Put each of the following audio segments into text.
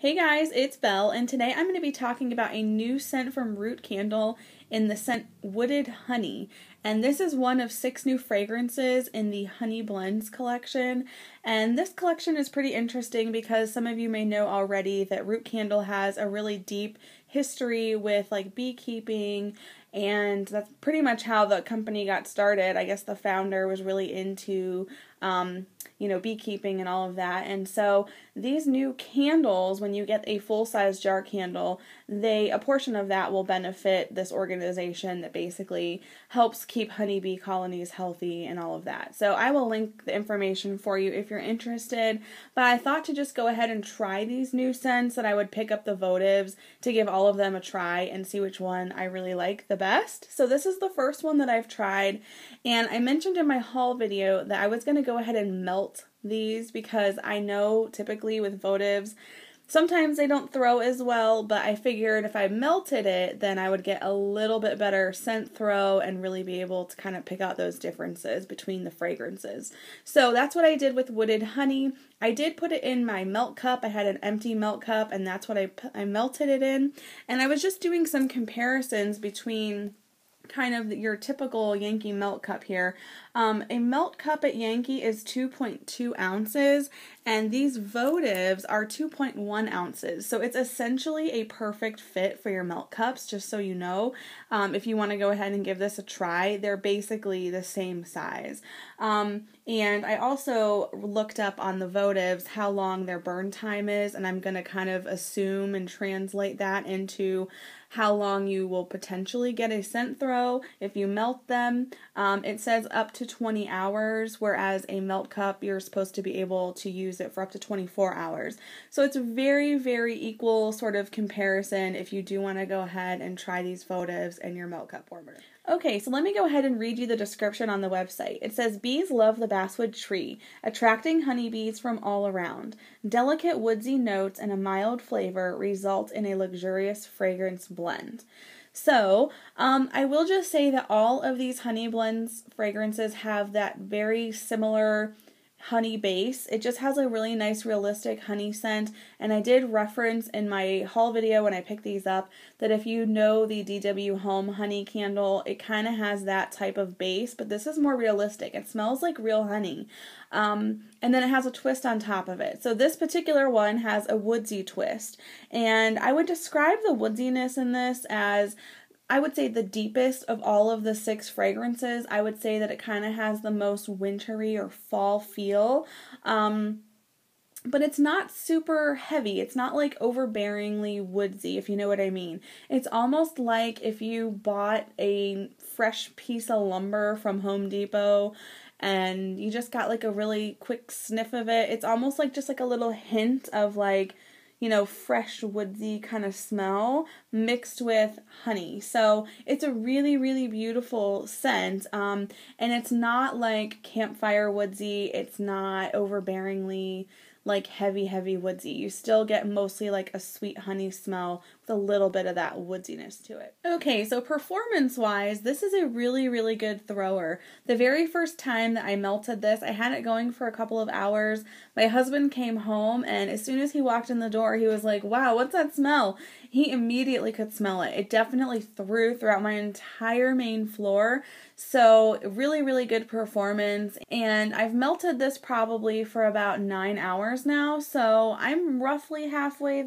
Hey guys, it's Belle, and today I'm going to be talking about a new scent from Root Candle in the scent Wooded Honey. And this is one of 6 new fragrances in the Honey Blends collection. And this collection is pretty interesting because some of you may know already that Root Candle has a really deep history with like beekeeping, and that's pretty much how the company got started. I guess the founder was really into beekeeping and all of that. And so these new candles, when you get a full-size jar candle, a portion of that will benefit this organization that basically helps keep honeybee colonies healthy and all of that. So I will link the information for you if you're interested, but I thought to just go ahead and try these new scents, that I would pick up the votives to give all of them a try and see which one I really like the best. So this is the first one that I've tried, and I mentioned in my haul video that I was going to go ahead and melt these because I know typically with votives sometimes they don't throw as well, but I figured if I melted it, then I would get a little bit better scent throw and really be able to kind of pick out those differences between the fragrances. So that's what I did with Wooded Honey. I did put it in my melt cup. I had an empty melt cup, and that's what I melted it in. And I was just doing some comparisons between kind of your typical Yankee melt cup here. A melt cup at Yankee is 2.2 ounces, and these votives are 2.1 ounces. So it's essentially a perfect fit for your melt cups, just so you know. If you want to go ahead and give this a try, they're basically the same size. And I also looked up on the votives how long their burn time is, and I'm going to kind of assume and translate that into how long you will potentially get a scent throw if you melt them. It says up to 20 hours, whereas a melt cup, you're supposed to be able to use it for up to 24 hours. So it's a very, very equal sort of comparison if you do want to go ahead and try these votives in your melt cup warmer. Okay, so let me go ahead and read you the description on the website. It says, bees love the basswood tree, attracting honeybees from all around. Delicate woodsy notes and a mild flavor result in a luxurious fragrance blend. So, I will just say that all of these honey blends fragrances have that very similar honey base. It just has a really nice realistic honey scent, and I did reference in my haul video when I picked these up that if you know the DW Home honey candle, it kind of has that type of base, but this is more realistic. It smells like real honey, and then it has a twist on top of it. So this particular one has a woodsy twist, and I would describe the woodsiness in this as, I would say, the deepest of all of the 6 fragrances. I would say that it kind of has the most wintry or fall feel, but it's not super heavy. It's not like overbearingly woodsy, if you know what I mean. It's almost like if you bought a fresh piece of lumber from Home Depot and you just got like a really quick sniff of it. It's almost like just like a little hint of like, fresh woodsy kind of smell mixed with honey. So it's a really, really beautiful scent. And it's not like campfire woodsy. It's not overbearingly like heavy woodsy. You still get mostly like a sweet honey smell with a little bit of that woodsiness to it. Okay, so performance-wise, this is a really, really good thrower. The very first time that I melted this, I had it going for a couple of hours. My husband came home, and as soon as he walked in the door, he was like, wow, what's that smell? He immediately could smell it. It definitely threw throughout my entire main floor. So really, really good performance. And I've melted this probably for about 9 hours now. So I'm roughly halfway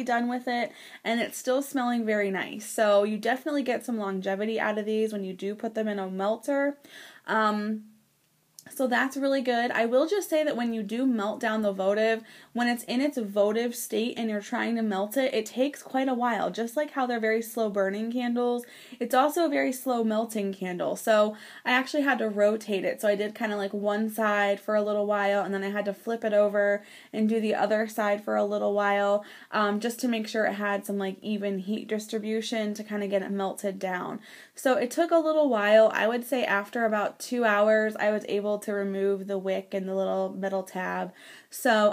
done with it, and it's still smelling very nice. So you definitely get some longevity out of these when you do put them in a melter. So that's really good. I will just say that when you do melt down the votive, when it's in its votive state and you're trying to melt it, it takes quite a while. Just like how they're very slow burning candles, it's also a very slow melting candle. So I actually had to rotate it. So I did kind of like one side for a little while, and then I had to flip it over and do the other side for a little while, just to make sure it had some like even heat distribution to kind of get it melted down. So it took a little while. I would say after about 2 hours, I was able to remove the wick and the little metal tab. So,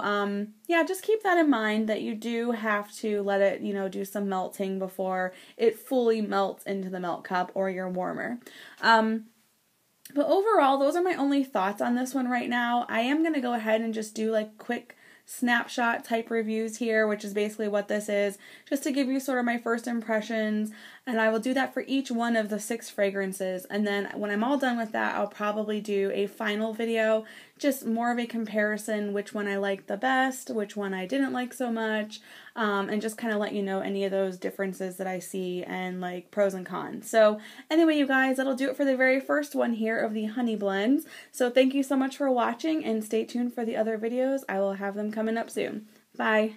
yeah, just keep that in mind that you do have to let it, do some melting before it fully melts into the melt cup or your warmer. But overall, those are my only thoughts on this one right now. I am going to go ahead and just do like quick snapshot type reviews here, which is basically what this is, just to give you sort of my first impressions. And I will do that for each one of the 6 fragrances. And then when I'm all done with that, I'll probably do a final video, just more of a comparison, which one I liked the best, which one I didn't like so much, and just kind of let you know any of those differences that I see and like pros and cons. So anyway, you guys, that'll do it for the very first one here of the honey blends. So thank you so much for watching, and stay tuned for the other videos. I will have them coming up soon. Bye.